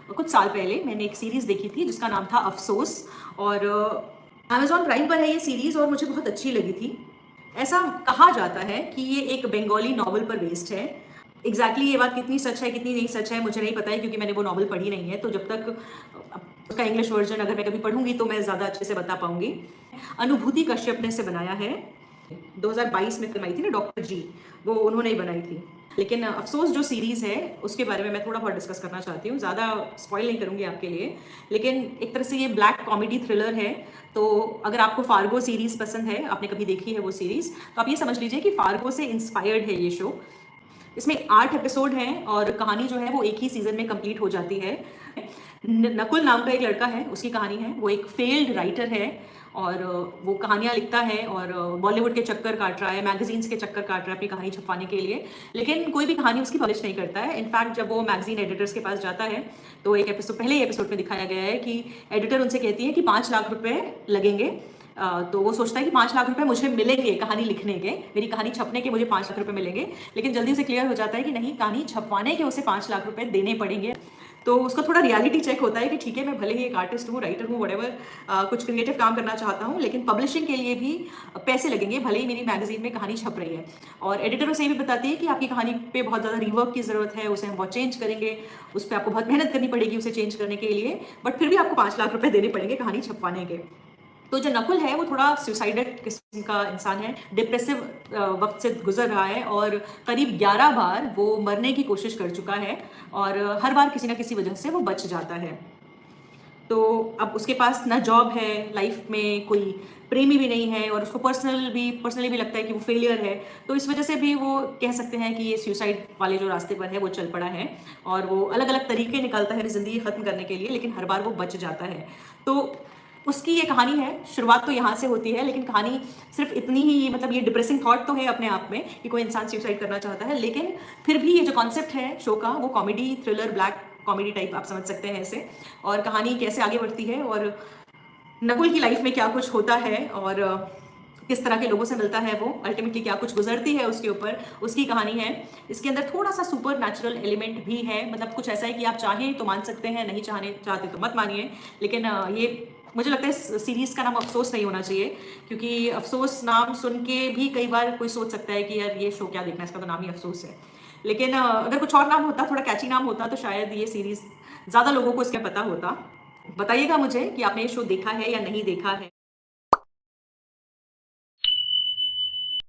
कुछ साल पहले मैंने एक सीरीज़ देखी थी जिसका नाम था अफ़सोस, और अमेज़न प्राइम पर है ये सीरीज़ और मुझे बहुत अच्छी लगी थी। ऐसा कहा जाता है कि ये एक बंगाली नॉवल पर बेस्ड है। एग्ज़ैक्टली ये बात कितनी सच है, कितनी नहीं सच है, मुझे नहीं पता है क्योंकि मैंने वो नॉवल पढ़ी नहीं है, तो जब तक उसका इंग्लिश वर्ज़न अगर मैं कभी पढ़ूँगी तो मैं ज़्यादा अच्छे से बता पाऊँगी। अनुभूति कश्यप ने इसे बनाया है। 2022 में फ़िल्म आई थी ना डॉक्टर जी, वो उन्होंने ही बनाई थी। लेकिन अफ़सोस जो सीरीज़ है, उसके बारे में मैं थोड़ा बहुत डिस्कस करना चाहती हूँ। ज़्यादा स्पॉइल नहीं करूँगी आपके लिए, लेकिन एक तरह से ये ब्लैक कॉमेडी थ्रिलर है। तो अगर आपको फ़ार्गो सीरीज़ पसंद है, आपने कभी देखी है वो सीरीज़, तो आप ये समझ लीजिए कि फ़ार्गो से इंस्पायर्ड है ये शो। इसमें 8 एपिसोड हैं और कहानी जो है वो एक ही सीज़न में कंप्लीट हो जाती है। नकुल नाम का एक लड़का है, उसकी कहानी है। वो एक फेल्ड राइटर है और वो कहानियाँ लिखता है और बॉलीवुड के चक्कर काट रहा है, मैगज़ीन्स के चक्कर काट रहा है अपनी कहानी छपवाने के लिए, लेकिन कोई भी कहानी उसकी पब्लिश नहीं करता है। इनफैक्ट जब वो मैगज़ीन एडिटर्स के पास जाता है, तो एक एपिसोड पहले ही एपिसोड में दिखाया गया है कि एडिटर उनसे कहती है कि 5 लाख रुपए लगेंगे। तो वो सोचता है कि 5 लाख रुपए मुझे मिलेंगे कहानी लिखने के, मेरी कहानी छपने के मुझे 5 लाख रुपए मिलेंगे, लेकिन जल्दी से क्लियर हो जाता है कि नहीं, कहानी छपवाने के उसे 5 लाख रुपए देने पड़ेंगे। तो उसका थोड़ा रियलिटी चेक होता है कि ठीक है, मैं भले ही एक आर्टिस्ट हूँ, राइटर हूँ, व्हाटएवर, कुछ क्रिएटिव काम करना चाहता हूँ, लेकिन पब्लिशिंग के लिए भी पैसे लगेंगे, भले ही मेरी मैगज़ीन में कहानी छप रही है। और एडिटर उसे ये भी बताती है कि आपकी कहानी पे बहुत ज़्यादा रिवर्क की ज़रूरत है, उसे हम बहुत चेंज करेंगे, उस पे आपको बहुत मेहनत करनी पड़ेगी उसे चेंज करने के लिए, बट फिर भी आपको 5 लाख रुपए देने पड़ेंगे कहानी छपवाने के। तो जो नकुल है वो थोड़ा सुसाइडेड किस्म का इंसान है, डिप्रेसिव वक्त से गुजर रहा है और करीब 11 बार वो मरने की कोशिश कर चुका है और हर बार किसी ना किसी वजह से वो बच जाता है। तो अब उसके पास ना जॉब है, लाइफ में कोई प्रेमी भी नहीं है और उसको पर्सनली भी लगता है कि वो फेलियर है। तो इस वजह से भी वो कह सकते हैं कि ये सुसाइड वाले जो रास्ते पर है वो चल पड़ा है और वो अलग-अलग तरीके निकालता है अपनी ज़िंदगी ख़त्म करने के लिए, लेकिन हर बार वो बच जाता है। तो उसकी ये कहानी है, शुरुआत तो यहाँ से होती है, लेकिन कहानी सिर्फ़ इतनी ही, मतलब ये डिप्रेसिंग थॉट तो है अपने आप में कि कोई इंसान सुसाइड करना चाहता है, लेकिन फिर भी ये जो कॉन्सेप्ट है शो का, वो comedy, thriller, black comedy type आप समझ सकते हैं इसे। और कहानी कैसे आगे बढ़ती है और नकुल की लाइफ में क्या कुछ होता है और किस तरह के लोगों से मिलता है, वो अल्टीमेटली क्या कुछ गुजरती है उसके ऊपर, उसकी कहानी है। इसके अंदर थोड़ा सा सुपर नेचुरल एलिमेंट भी है, मतलब कुछ ऐसा है कि आप चाहें तो मान सकते हैं, नहीं चाहते तो मत मानिए। लेकिन ये मुझे लगता है इस सीरीज़ का नाम अफ़सोस नहीं होना चाहिए, क्योंकि अफ़सोस नाम सुन के भी कई बार कोई सोच सकता है कि यार ये शो क्या देखना है, इसका तो नाम ही अफ़सोस है। लेकिन अगर कुछ और नाम होता, थोड़ा कैची नाम होता, तो शायद ये सीरीज़ ज़्यादा लोगों को इसका पता होता। बताइएगा मुझे कि आपने ये शो देखा है या नहीं देखा है।